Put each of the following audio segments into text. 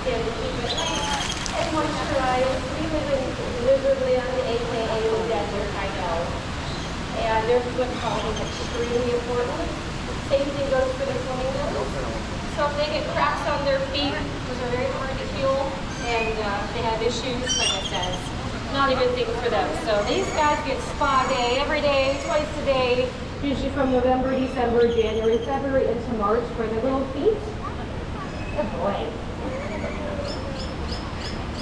him to keep it nice and moisturized. We live in Lizardland, aka the desert, I know. And their foot health is extremely important. Same thing goes for the flamingos. So if they get cracks on their feet, those are very hard to heal, and they have issues, like I said, not a good thing for them. So these guys get spa day every day, twice a day, usually from November, December, January, February into March for their little feet. Good boy.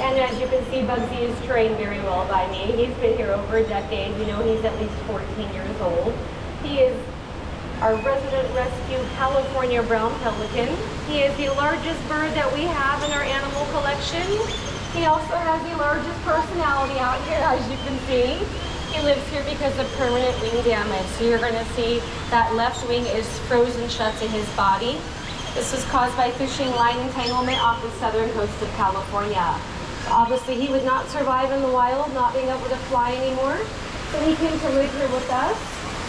And as you can see, Bugsy is trained very well by me. He's been here over a decade. You know, he's at least 14 years old. He is our resident rescue California brown pelican. He is the largest bird that we have in our animal collection. He also has the largest personality out here, as you can see. He lives here because of permanent wing damage. So you're going to see that left wing is frozen shut to his body. This was caused by fishing line entanglement off the southern coast of California. So obviously he would not survive in the wild, not being able to fly anymore. So he came to live here with us.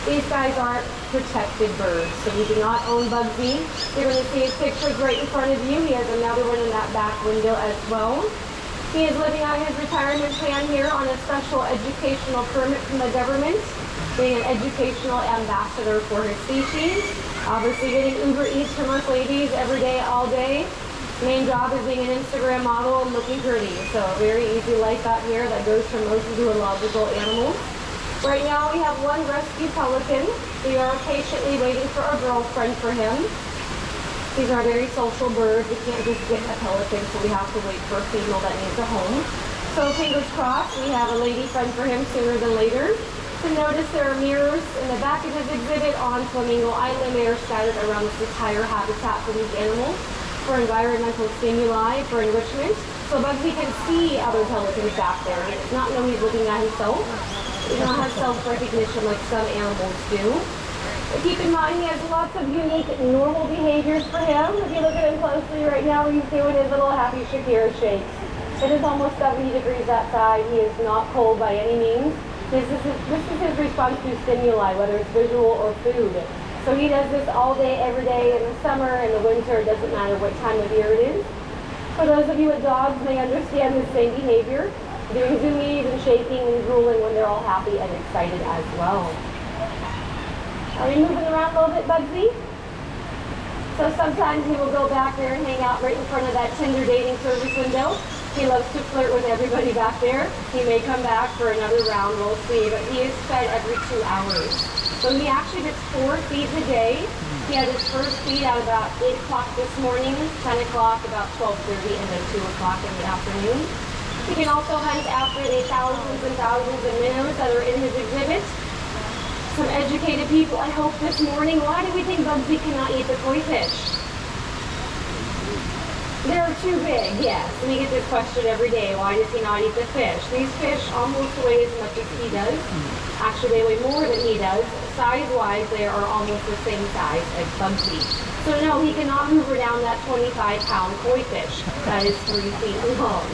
These guys aren't protected birds, so we do not own Bugsy. You're going to see his pictures right in front of you. He has another one in that back window as well. He is living out his retirement plan here on a special educational permit from the government, being an educational ambassador for his species. Obviously getting Uber Eats from us ladies every day, all day. Main job is being an Instagram model and looking pretty. So a very easy life out here that goes from most zoological animals. Right now we have one rescue pelican. We are patiently waiting for a girlfriend for him. These are very social birds. We can't just get a pelican, so we have to wait for a female that needs a home. So fingers crossed, we have a lady friend for him sooner than later. So notice there are mirrors in the back of his exhibit on Flamingo Island. They are scattered around this entire habitat for these animals for environmental stimuli, for enrichment. So Bugsy can see other pelicans back there. He does not know he's looking at himself. He does not have self-recognition like some animals do. But keep in mind, he has lots of unique normal behaviors for him. If you look at him closely right now, he's doing his little happy Shakira shakes. It is almost 70 degrees outside. He is not cold by any means. This is his response to stimuli, whether it's visual or food. So he does this all day, every day, in the summer, in the winter. It doesn't matter what time of year it is. For those of you with dogs, they understand the same behavior, doing zoomies and shaking and drooling when they're all happy and excited as well. Are we moving around a little bit, Bugsy? So sometimes he will go back there and hang out right in front of that Tinder dating service window. He loves to flirt with everybody back there. He may come back for another round, we'll see, but he is fed every 2 hours. So he actually gets 4 feeds a day. He had his first feed at about 8 o'clock this morning, 10 o'clock, about 12:30, and then 2 o'clock in the afternoon. He can also hunt after the thousands and thousands of minnows that are in his exhibit. Some educated people, I hope, this morning, why do we think Bugsy cannot eat the koi fish? They're too big, yes. We get this question every day, why does he not eat the fish? These fish almost weigh as much as he does. Actually, they weigh more than he does. Size-wise, they are almost the same size as Bugsy. So no, he cannot hoover down that 25-pound koi fish that is 3 feet long.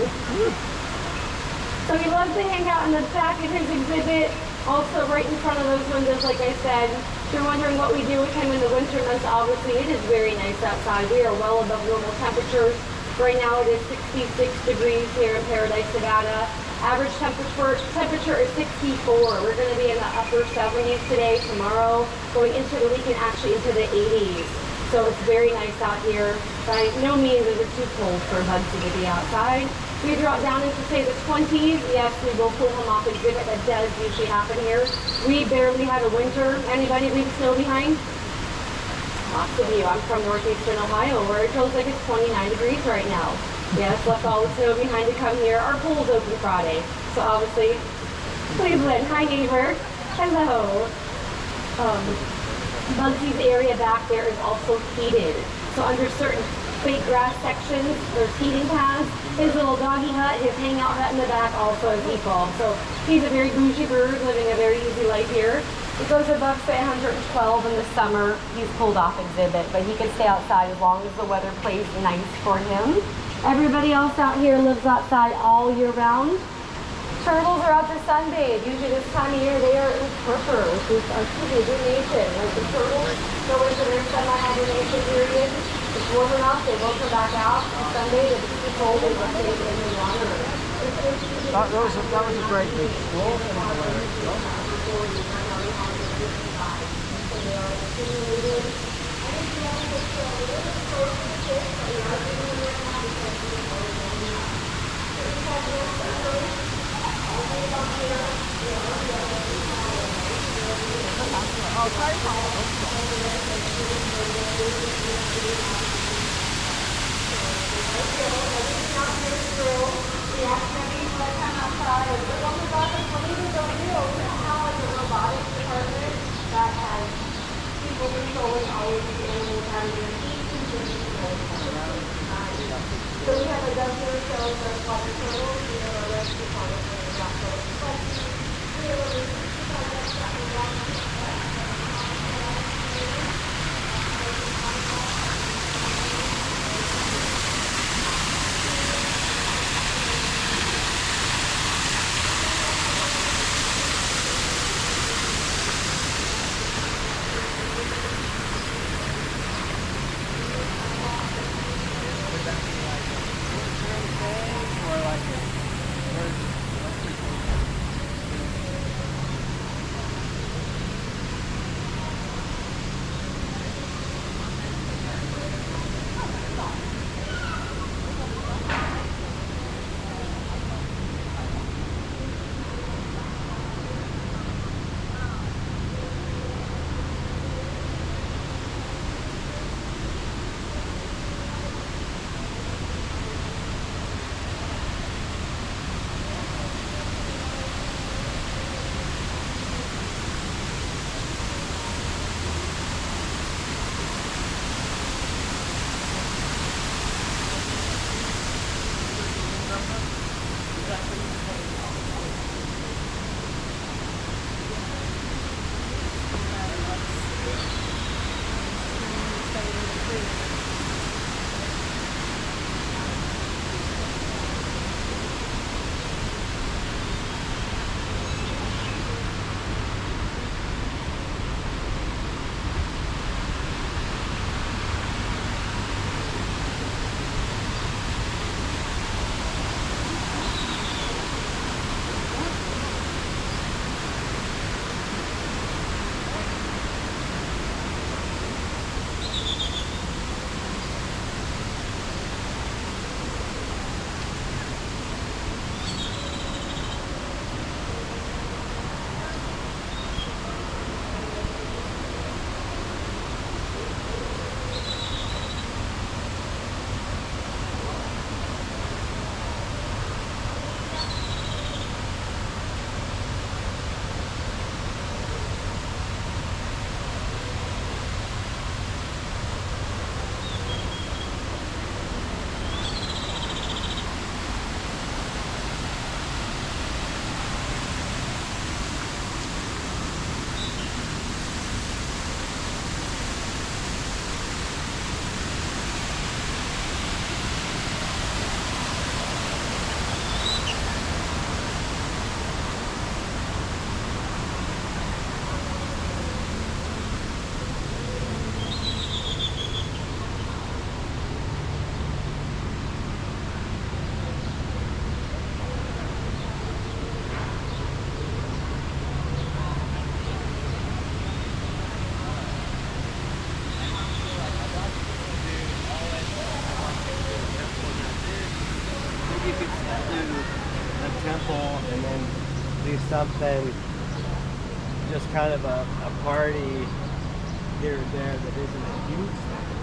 So he loves to hang out in the back of his exhibit, also right in front of those windows, like I said. If you're wondering what we do with him in the winter months, obviously it is very nice outside. We are well above normal temperatures. Right now it is 66 degrees here in Paradise, Nevada. Average temperature is 64. We're going to be in the upper 70s today, tomorrow, going into the weekend, actually into the 80s. So it's very nice out here. By no means is it too cold for Bugsy to be outside. We drop down into, say, the 20s. Yes, we will pull him off exhibit. That does usually happen here. We barely had a winter. Anybody leave snow behind? Lots of you. I'm from northeastern Ohio, where it feels like it's 29 degrees right now. Yes, left all the snow behind to come here. Our pool's open Friday. So obviously, Cleveland, hi neighbor. Hello. Bugsy's area back there is also heated. So under certain fake grass sections, there's heating pads. His little doggy hut, his hangout hut in the back also has heat bulbs. So he's a very bougie bird living a very easy life here. He goes above, say, 112 in the summer. He's pulled off exhibit, but he can stay outside as long as the weather plays nice for him. Everybody else out here lives outside all year round. Turtles are out to sunbathe. Usually this time of year they are in torpor, which is our hibernation. Like the turtles go into their semi-hibernation period. It's warm enough, they will come back out. On Sunday, if it's too cold, they will stay in the water. That was a great big stroll. So we have a dozen or so of water turtles, we have a rescue policy, and we have And then do something, just kind of a party here or there that isn't a huge thing.